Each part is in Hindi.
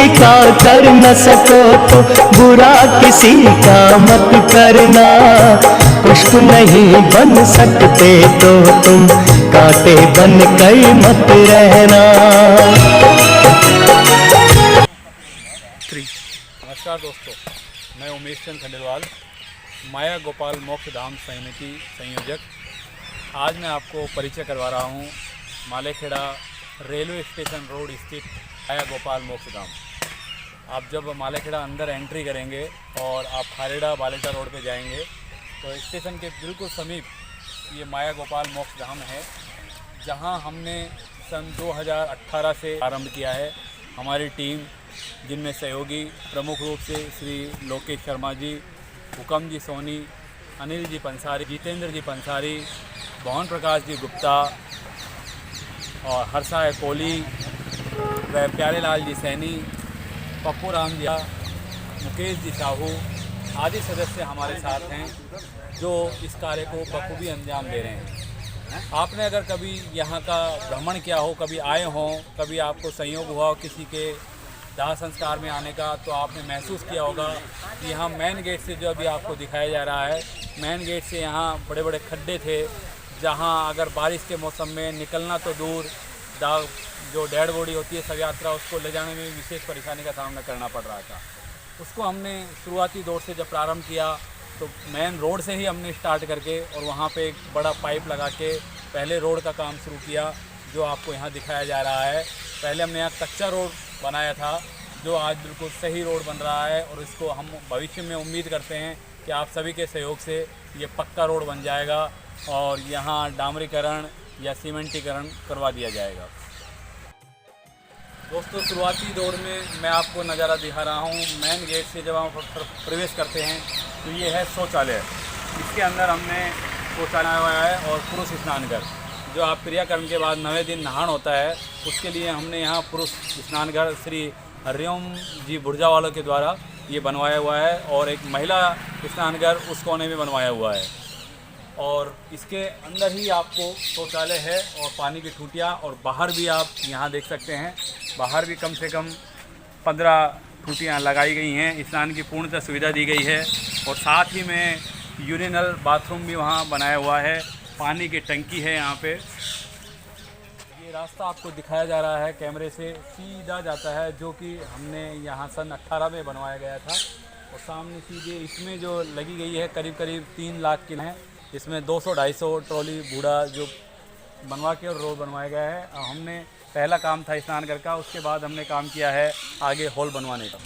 का कर न सको तो बुरा किसी का मत करना। पुष्प नहीं बन सकते तो तुम कांटे बन कर मत रहना। नमस्कार दोस्तों, मैं उमेश चंद खंडेलवाल, माया गोपाल मोक्ष धाम समिति संयोजक। आज मैं आपको परिचय करवा रहा हूँ मालेखेड़ा रेलवे स्टेशन रोड स्थित माया गोपाल मोक्ष धाम। आप जब मालेखेड़ा अंदर एंट्री करेंगे और आप खारेड़ा बालेटा रोड पे जाएंगे तो स्टेशन के बिल्कुल समीप ये माया गोपाल मोक्ष धाम है, जहाँ हमने सन 2018 से आरंभ किया है। हमारी टीम, जिनमें सहयोगी प्रमुख रूप से श्री लोकेश शर्मा जी, हुकम जी सोनी, अनिल जी पंसारी, जितेंद्र जी पंसारी, भवन प्रकाश जी गुप्ता और हर्षा कोहली व प्यारे लाल जी सैनी, पप्पू राम जी, मुकेश जी साहू आदि सदस्य हमारे साथ हैं, जो इस कार्य को बखूबी अंजाम दे रहे हैं। आपने अगर कभी यहाँ का भ्रमण किया हो, कभी आए हों, कभी आपको संयोग हुआ हो किसी के दाह संस्कार में आने का, तो आपने महसूस किया होगा कि यहाँ मेन गेट से जो अभी आपको दिखाया जा रहा है, मेन गेट से यहाँ बड़े बड़े खड्डे थे, जहाँ अगर बारिश के मौसम में निकलना तो दूर, जो डेड बॉडी होती है शव यात्रा, उसको ले जाने में विशेष परेशानी का सामना करना पड़ रहा था। उसको हमने शुरुआती दौर से जब प्रारंभ किया तो मेन रोड से ही हमने स्टार्ट करके और वहाँ पे एक बड़ा पाइप लगा के पहले रोड का काम शुरू किया, जो आपको यहाँ दिखाया जा रहा है। पहले हमने यहाँ कच्चा रोड बनाया था, जो आज बिल्कुल सही रोड बन रहा है, और इसको हम भविष्य में उम्मीद करते हैं कि आप सभी के सहयोग से ये पक्का रोड बन जाएगा और यहाँ डामरीकरण या सीमेंटीकरण करवा दिया जाएगा। दोस्तों, शुरुआती दौर में मैं आपको नज़ारा दिखा रहा हूँ। मेन गेट से जब हम प्रवेश करते हैं तो ये है शौचालय। इसके अंदर हमने शौचालय लगाया है और पुरुष स्नान घर, जो आप क्रियाकर्म के बाद 9वें दिन नहान होता है, उसके लिए हमने यहाँ पुरुष स्नान घर श्री हरिओम जी बुर्जा वालों के द्वारा ये बनवाया हुआ है, और एक महिला स्नान घर उस कोने में बनवाया हुआ है। और इसके अंदर ही आपको शौचालय है और पानी की टूटियाँ, और बाहर भी आप यहाँ देख सकते हैं, बाहर भी कम से कम 15 टूटियाँ लगाई गई हैं। स्नान की पूर्णतः सुविधा दी गई है, और साथ ही में यूरिनल बाथरूम भी वहाँ बनाया हुआ है, पानी की टंकी है यहाँ पे। ये रास्ता आपको दिखाया जा रहा है कैमरे से, सीधा जाता है, जो कि हमने यहाँ सन 18 में बनवाया गया था। और सामने सीधे इसमें जो लगी गई है करीब 3 लाख की है। इसमें 200-250 ट्रॉली बूढ़ा जो बनवा के और रोड बनवाया गया है। हमने पहला काम था स्नान घर का, उसके बाद हमने काम किया है आगे हॉल बनवाने का।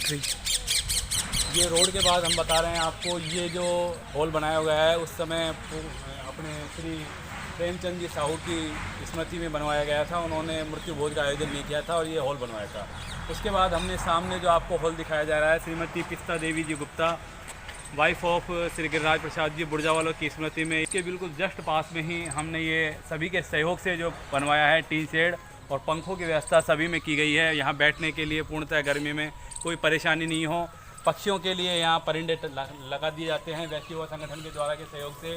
ये रोड के बाद हम बता रहे हैं आपको, ये जो हॉल बनाया हुआ है उस समय अपने श्री प्रेमचंद जी साहू की स्मृति में बनवाया गया था। उन्होंने मृत्यु भोज का आयोजन नहीं किया था और ये हॉल बनवाया था। उसके बाद हमने सामने जो आपको हॉल दिखाया जा रहा है, श्रीमती पिस्ता देवी जी गुप्ता, वाइफ ऑफ श्री गिरिराज प्रसाद जी बुर्जा वालों की स्मृति में, इसके बिल्कुल जस्ट पास में ही हमने ये सभी के सहयोग से जो बनवाया है, टीन शेड और पंखों की व्यवस्था सभी में की गई है। यहाँ बैठने के लिए पूर्णतः गर्मी में कोई परेशानी नहीं हो। पक्षियों के लिए यहाँ परिंदे लगा दिए जाते हैं व्यक्ति व संगठन के द्वारा के सहयोग से।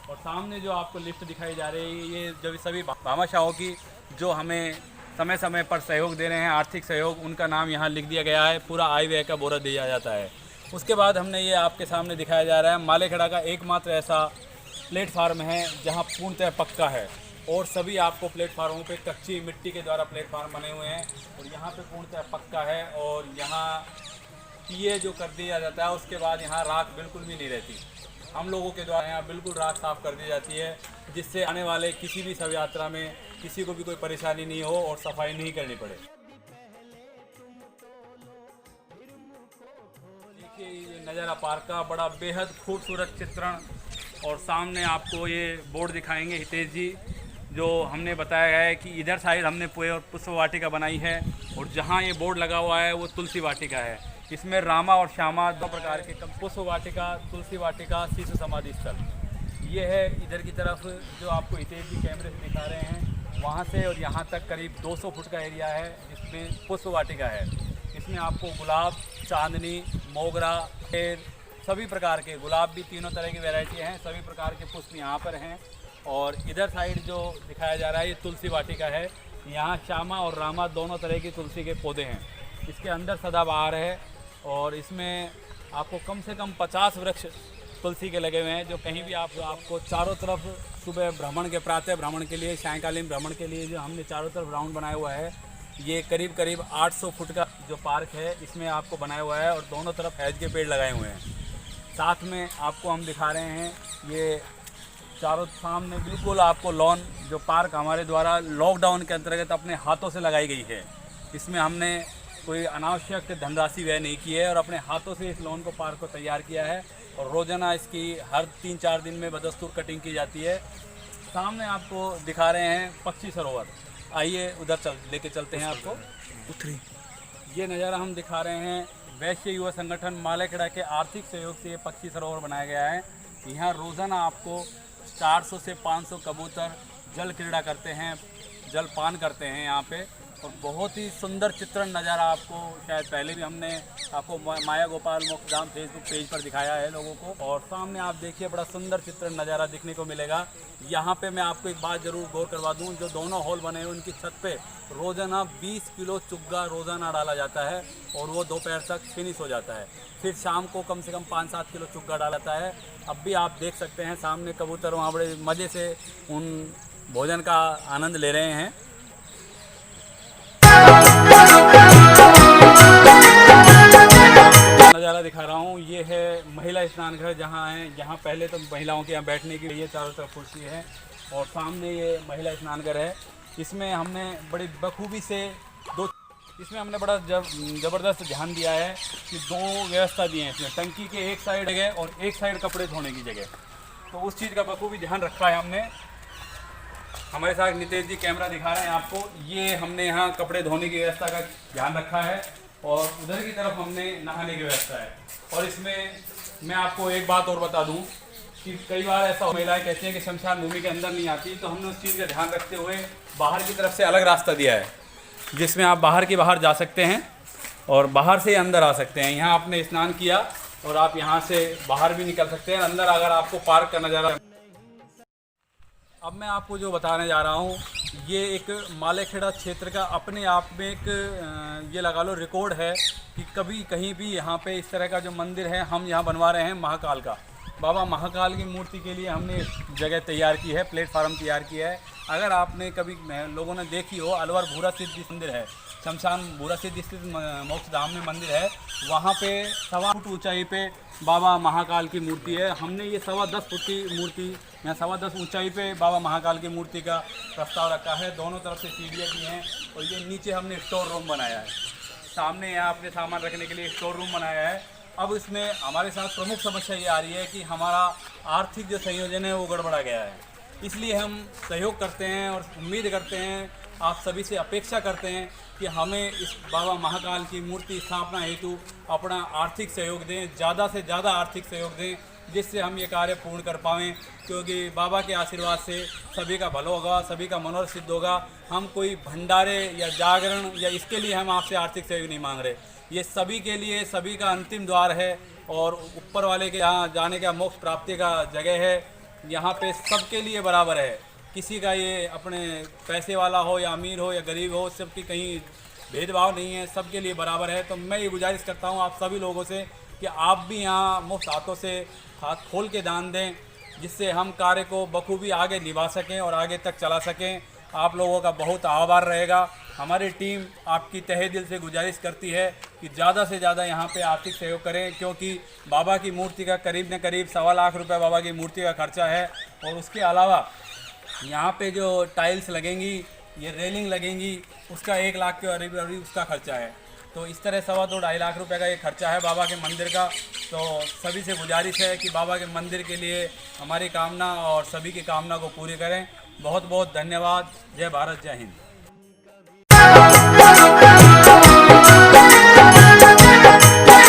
और सामने जो आपको लिफ्ट दिखाई जा रही है, ये जो सभी भामाशाहों की जो हमें समय समय पर सहयोग दे रहे हैं, आर्थिक सहयोग, उनका नाम यहाँ लिख दिया गया है, पूरा आय व्यय का ब्यौरा दिया जाता है। उसके बाद हमने ये आपके सामने दिखाया जा रहा है, मालेखेड़ा का एकमात्र ऐसा प्लेटफार्म है जहाँ पूर्णतः पक्का है, और सभी आपको प्लेटफार्मों पे कच्ची मिट्टी के द्वारा प्लेटफार्म बने हुए हैं, और यहाँ पे पूर्णतः पक्का है। और यहाँ पीए जो कर दिया जाता है, उसके बाद यहाँ राख बिल्कुल भी नहीं रहती। हम लोगों के द्वारा यहाँ बिल्कुल राख साफ़ कर दी जाती है, जिससे आने वाले किसी भी शव यात्रा में किसी को भी कोई परेशानी नहीं हो और सफाई नहीं करनी पड़े। देखिए, ये नज़ारा पार्क का बड़ा बेहद खूबसूरत चित्रण, और सामने आपको ये बोर्ड दिखाएंगे हितेश जी, जो हमने बताया है कि इधर साइड हमने पुष्प वाटिका बनाई है, और जहाँ ये बोर्ड लगा हुआ है वो तुलसी वाटिका है। इसमें रामा और श्यामा 2 प्रकार के पुष्प वाटिका, तुलसी वाटिका, शिशु समाधि स्थल। ये है इधर की तरफ जो आपको हितेश जी कैमरे से दिखा रहे हैं, वहाँ से और यहाँ तक करीब 200 फुट का एरिया है, जिसमें पुष्प वाटिका है। इसमें आपको गुलाब, चांदनी, मोगरा, खेर, सभी प्रकार के गुलाब भी, तीनों तरह की वैरायटी हैं, सभी प्रकार के पुष्प यहाँ पर हैं। और इधर साइड जो दिखाया जा रहा है ये तुलसी वाटिका है। यहाँ श्यामा और रामा दोनों तरह की तुलसी के पौधे हैं। इसके अंदर सदाबहार है और इसमें आपको कम से कम 50 वृक्ष तुलसी के लगे हुए हैं, जो कहीं भी आपको चारों तरफ सुबह भ्रमण के, प्रातः भ्रमण के लिए, सायंकालीन भ्रमण के लिए जो हमने चारों तरफ राउंड बनाया हुआ है, ये करीब करीब 800 फुट का जो पार्क है इसमें आपको बनाया हुआ है और दोनों तरफ हैज के पेड़ लगाए हुए हैं। साथ में आपको हम दिखा रहे हैं ये चारों सामने बिल्कुल आपको लॉन, जो पार्क हमारे द्वारा लॉकडाउन के अंतर्गत अपने हाथों से लगाई गई है। इसमें हमने कोई अनावश्यक धनराशि व्यय नहीं की है और अपने हाथों से इस लॉन को, पार्क को तैयार किया है और रोज़ाना इसकी हर 3-4 दिन में बदस्तूर कटिंग की जाती है। सामने आपको दिखा रहे हैं पक्षी सरोवर, आइए उधर लेके चलते हैं आपको। ये नज़ारा हम दिखा रहे हैं वैश्य युवा संगठन मालेखेड़ा के आर्थिक सहयोग से ये पक्षी सरोवर बनाया गया है। यहाँ रोज़ाना आपको 400 से 500 कबूतर जल क्रीड़ा करते हैं, जल पान करते हैं यहाँ पे, और बहुत ही सुंदर चित्रण नज़ारा आपको शायद पहले भी हमने आपको माया गोपाल मोक्षधाम फेसबुक पेज पर दिखाया है लोगों को। और सामने आप देखिए बड़ा सुंदर चित्रण नज़ारा दिखने को मिलेगा। यहाँ पे मैं आपको एक बात ज़रूर गौर करवा दूँ, जो दोनों हॉल बने हुए उनकी छत पे रोज़ाना 20 किलो चुग्गा रोज़ाना डाला जाता है और वो दोपहर तक फिनिश हो जाता है। फिर शाम को कम से कम 5-7 किलो चुग्गा डाला जाता है। अब भी आप देख सकते हैं सामने कबूतर वहाँ बड़े मज़े से उन भोजन का आनंद ले रहे हैं। नज़ारा दिखा रहा हूँ, ये है महिला स्नान घर जहाँ है। यहाँ पहले तो महिलाओं के यहाँ बैठने के लिए चारों तरफ कुर्सी है और सामने ये महिला स्नान घर है। इसमें हमने बड़ी बखूबी से इसमें बड़ा ज़बरदस्त ध्यान दिया है कि 2 व्यवस्था दी है इसमें, टंकी के एक साइड जगह और एक साइड कपड़े धोने की जगह, तो उस चीज़ का बखूबी ध्यान रखा है हमने। हमारे साथ नितेश जी कैमरा दिखा रहे हैं आपको, ये हमने यहाँ कपड़े धोने की व्यवस्था का ध्यान रखा है और उधर की तरफ हमने नहाने की व्यवस्था है। और इसमें मैं आपको एक बात और बता दूं कि कई बार ऐसा महिलाएं कहती हैं कि शमशान भूमि के अंदर नहीं आती, तो हमने उस चीज़ का ध्यान रखते हुए बाहर की तरफ से अलग रास्ता दिया है, जिसमें आप बाहर जा सकते हैं और बाहर से अंदर आ सकते हैं। यहाँ आपने स्नान किया और आप यहाँ से बाहर भी निकल सकते हैं। अंदर अगर आपको पार्क का नज़ारा, अब मैं आपको जो बताने जा रहा हूँ, ये एक मालेखेड़ा क्षेत्र का अपने आप में एक ये लगा लो रिकॉर्ड है कि कभी कहीं भी यहाँ पे इस तरह का जो मंदिर है हम यहाँ बनवा रहे हैं महाकाल का। बाबा महाकाल की मूर्ति के लिए हमने जगह तैयार की है, प्लेटफार्म तैयार किया है। अगर आपने कभी लोगों ने देखी हो, अलवर भूरा सिद्ध मंदिर है, शमशान भूरा सिद्ध स्थित मोक्षधाम में मंदिर है, वहाँ पे 1.25 फुट ऊंचाई पे बाबा महाकाल की मूर्ति है। हमने ये 10.25 फुट की मूर्ति यहाँ 10.25 ऊंचाई पे बाबा महाकाल की मूर्ति का प्रस्ताव रखा है। दोनों तरफ से सीढ़ियाँ दी हैं और ये नीचे हमने स्टोर रूम बनाया है। सामने यहाँ अपने सामान रखने के लिए स्टोर रूम बनाया है। अब इसमें हमारे साथ प्रमुख समस्या ये आ रही है कि हमारा आर्थिक जो संयोजन है वो गड़बड़ा गया है, इसलिए हम सहयोग करते हैं और उम्मीद करते हैं, आप सभी से अपेक्षा करते हैं कि हमें इस बाबा महाकाल की मूर्ति स्थापना हेतु अपना आर्थिक सहयोग दें, ज़्यादा से ज़्यादा आर्थिक सहयोग दें, जिससे हम ये कार्य पूर्ण कर पाएँ। क्योंकि बाबा के आशीर्वाद से सभी का भला होगा, सभी का मनोरथ सिद्ध होगा। हम कोई भंडारे या जागरण या इसके लिए हम आपसे आर्थिक सहयोग नहीं मांग रहे, ये सभी के लिए, सभी का अंतिम द्वार है और ऊपर वाले के यहाँ जाने का, मोक्ष प्राप्ति का जगह है। यहाँ पे सबके लिए बराबर है, किसी का ये अपने पैसे वाला हो या अमीर हो या गरीब हो, सबकी कहीं भेदभाव नहीं है, सबके लिए बराबर है। तो मैं ये गुजारिश करता हूँ आप सभी लोगों से कि आप भी यहाँ मुफ्त हाथों से हाथ खोल के दान दें, जिससे हम कार्य को बखूबी आगे निभा सकें और आगे तक चला सकें। आप लोगों का बहुत आभार रहेगा। हमारी टीम आपकी तहे दिल से गुजारिश करती है कि ज़्यादा से ज़्यादा यहाँ पे आर्थिक सहयोग करें, क्योंकि बाबा की मूर्ति का करीब न करीब 1.25 लाख रुपए बाबा की मूर्ति का खर्चा है। और उसके अलावा यहाँ पे जो टाइल्स लगेंगी, ये रेलिंग लगेंगी, उसका 1 लाख के करीब उसका खर्चा है। तो इस तरह 2.5 लाख रुपए का ये खर्चा है बाबा के मंदिर का। तो सभी से गुजारिश है कि बाबा के मंदिर के लिए हमारी कामना और सभी की कामना को पूरी करें। बहुत बहुत धन्यवाद। जय भारत, जय हिंद।